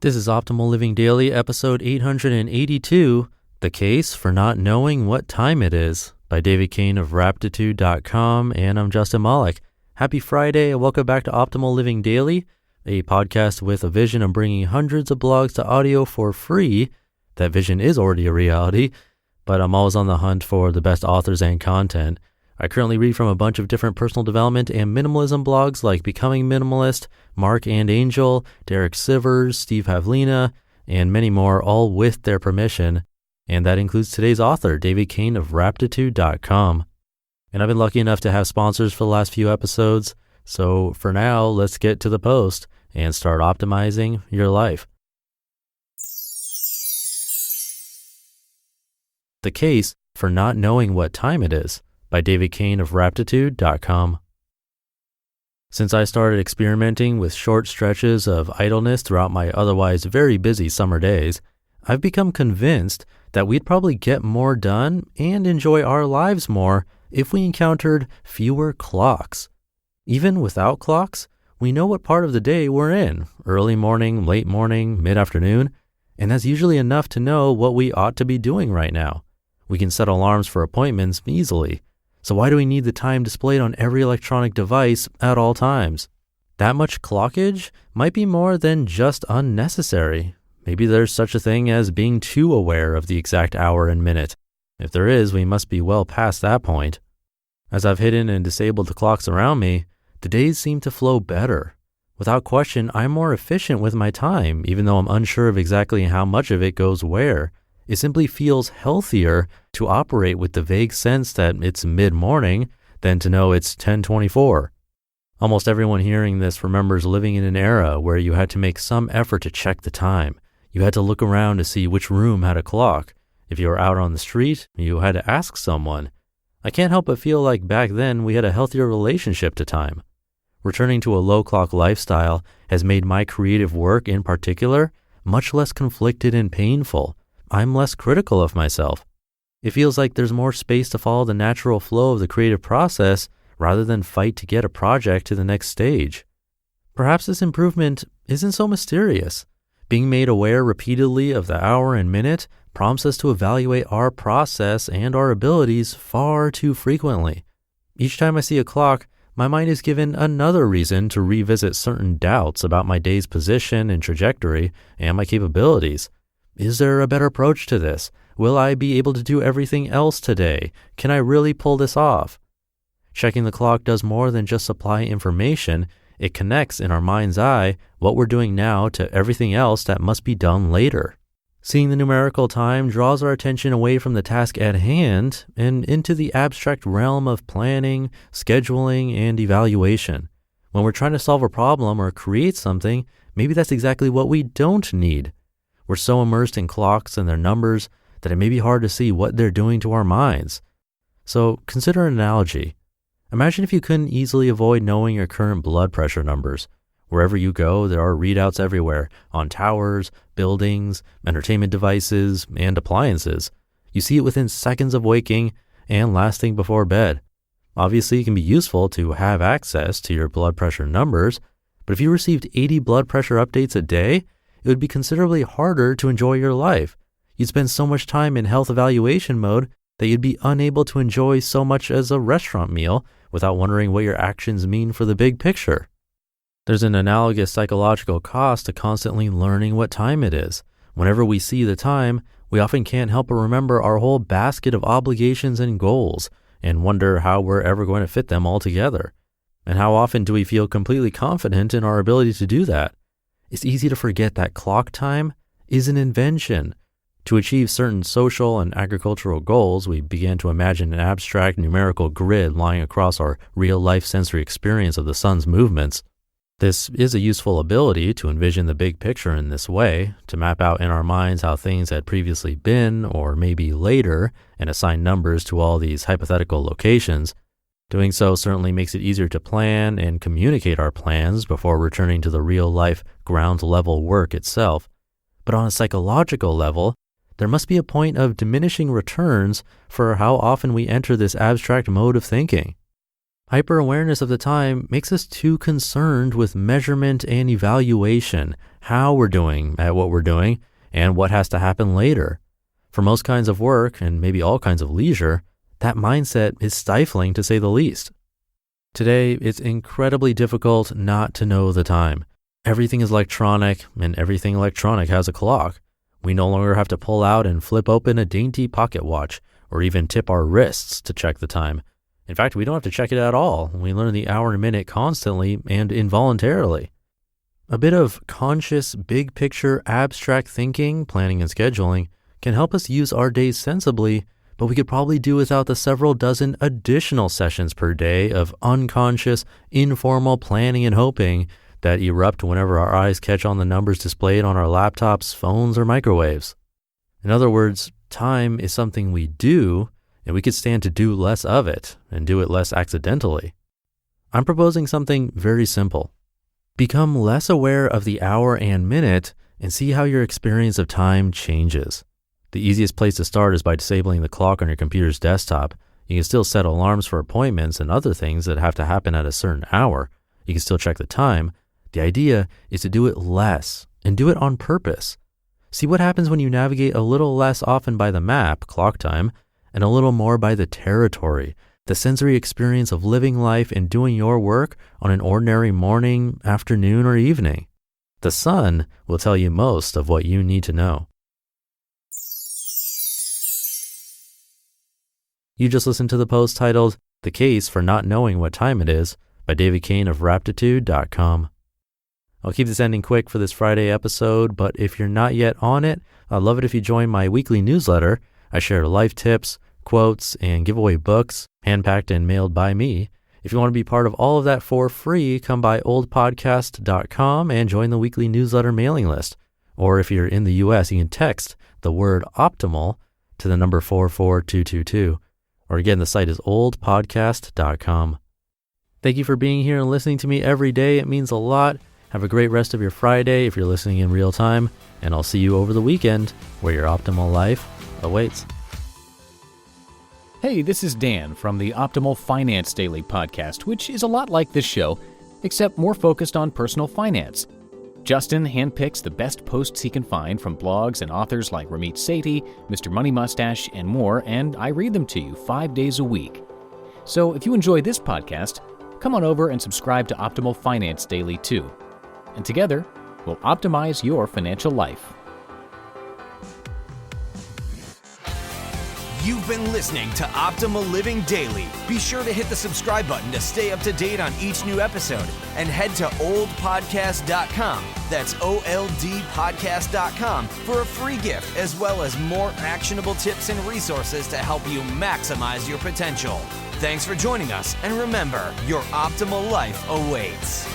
This is Optimal Living Daily, episode 882, The Case for Not Knowing What Time It Is, by Cain of Raptitude.com, and I'm Justin Malik. Happy Friday, and welcome back to Optimal Living Daily, a podcast with a vision of bringing hundreds of blogs to audio for free. That vision is already a reality, but I'm always on the hunt for the best authors and content. I currently read from a bunch of different personal development and minimalism blogs like Becoming Minimalist, Mark and Angel, Derek Sivers, Steve Havlina, and many more, all with their permission. And that includes today's author, Cain of Raptitude.com. And I've been lucky enough to have sponsors for the last few episodes. So for now, let's get to the post and start optimizing your life. The Case for Not Knowing What Time It Is, by Cain of Raptitude.com. Since I started experimenting with short stretches of idleness throughout my otherwise very busy summer days, I've become convinced that we'd probably get more done and enjoy our lives more if we encountered fewer clocks. Even without clocks, we know what part of the day we're in, early morning, late morning, mid-afternoon, and that's usually enough to know what we ought to be doing right now. We can set alarms for appointments easily. So why do we need the time displayed on every electronic device at all times? That much clockage might be more than just unnecessary. Maybe there's such a thing as being too aware of the exact hour and minute. If there is, we must be well past that point. As I've hidden and disabled the clocks around me, the days seem to flow better. Without question, I'm more efficient with my time, even though I'm unsure of exactly how much of it goes where. It simply feels healthier to operate with the vague sense that it's mid-morning than to know it's 10:24. Almost everyone hearing this remembers living in an era where you had to make some effort to check the time. You had to look around to see which room had a clock. If you were out on the street, you had to ask someone. I can't help but feel like back then we had a healthier relationship to time. Returning to a low-clock lifestyle has made my creative work in particular much less conflicted and painful. I'm less critical of myself. It feels like there's more space to follow the natural flow of the creative process rather than fight to get a project to the next stage. Perhaps this improvement isn't so mysterious. Being made aware repeatedly of the hour and minute prompts us to evaluate our process and our abilities far too frequently. Each time I see a clock, my mind is given another reason to revisit certain doubts about my day's position and trajectory and my capabilities. Is there a better approach to this? Will I be able to do everything else today? Can I really pull this off? Checking the clock does more than just supply information. It connects in our mind's eye what we're doing now to everything else that must be done later. Seeing the numerical time draws our attention away from the task at hand and into the abstract realm of planning, scheduling, and evaluation. When we're trying to solve a problem or create something, maybe that's exactly what we don't need. We're so immersed in clocks and their numbers that it may be hard to see what they're doing to our minds. So consider an analogy. Imagine if you couldn't easily avoid knowing your current blood pressure numbers. Wherever you go, there are readouts everywhere, on towers, buildings, entertainment devices, and appliances. You see it within seconds of waking and last thing before bed. Obviously, it can be useful to have access to your blood pressure numbers, but if you received 80 blood pressure updates a day, it would be considerably harder to enjoy your life. You'd spend so much time in health evaluation mode that you'd be unable to enjoy so much as a restaurant meal without wondering what your actions mean for the big picture. There's an analogous psychological cost to constantly learning what time it is. Whenever we see the time, we often can't help but remember our whole basket of obligations and goals and wonder how we're ever going to fit them all together. And how often do we feel completely confident in our ability to do that? It's easy to forget that clock time is an invention. To achieve certain social and agricultural goals, we began to imagine an abstract numerical grid lying across our real-life sensory experience of the sun's movements. This is a useful ability to envision the big picture in this way, to map out in our minds how things had previously been or maybe later, and assign numbers to all these hypothetical locations. Doing so certainly makes it easier to plan and communicate our plans before returning to the real-life ground-level work itself. But on a psychological level, there must be a point of diminishing returns for how often we enter this abstract mode of thinking. Hyper-awareness of the time makes us too concerned with measurement and evaluation, how we're doing at what we're doing, and what has to happen later. For most kinds of work, and maybe all kinds of leisure, that mindset is stifling to say the least. Today, it's incredibly difficult not to know the time. Everything is electronic, and everything electronic has a clock. We no longer have to pull out and flip open a dainty pocket watch, or even tip our wrists to check the time. In fact, we don't have to check it at all. We learn the hour and minute constantly and involuntarily. A bit of conscious, big picture, abstract thinking, planning, and scheduling can help us use our days sensibly, but we could probably do without the several dozen additional sessions per day of unconscious, informal planning and hoping that erupt whenever our eyes catch on the numbers displayed on our laptops, phones, or microwaves. In other words, time is something we do, and we could stand to do less of it and do it less accidentally. I'm proposing something very simple. Become less aware of the hour and minute and see how your experience of time changes. The easiest place to start is by disabling the clock on your computer's desktop. You can still set alarms for appointments and other things that have to happen at a certain hour. You can still check the time. The idea is to do it less and do it on purpose. See what happens when you navigate a little less often by the map, clock time, and a little more by the territory, the sensory experience of living life and doing your work on an ordinary morning, afternoon, or evening. The sun will tell you most of what you need to know. You just listened to the post titled, "The Case for Not Knowing What Time It Is" by Cain of Raptitude.com. I'll keep this ending quick for this Friday episode, but if you're not yet on it, I'd love it if you join my weekly newsletter. I share life tips, quotes, and give away books, handpacked and mailed by me. If you want to be part of all of that for free, come by oldpodcast.com and join the weekly newsletter mailing list. Or if you're in the US, you can text the word optimal to the number 44222. Or again, the site is oldpodcast.com. Thank you for being here and listening to me every day. It means a lot. Have a great rest of your Friday if you're listening in real time, and I'll see you over the weekend where your optimal life awaits. Hey, this is Dan from the Optimal Finance Daily podcast, which is a lot like this show, except more focused on personal finance. Justin handpicks the best posts he can find from blogs and authors like Ramit Sethi, Mr. Money Mustache, and more, and I read them to you 5 days a week. So if you enjoy this podcast, come on over and subscribe to Optimal Finance Daily too. And together, we'll optimize your financial life. You've been listening to Optimal Living Daily. Be sure to hit the subscribe button to stay up to date on each new episode and head to oldpodcast.com. That's OLDpodcast.com for a free gift as well as more actionable tips and resources to help you maximize your potential. Thanks for joining us, and remember, your optimal life awaits.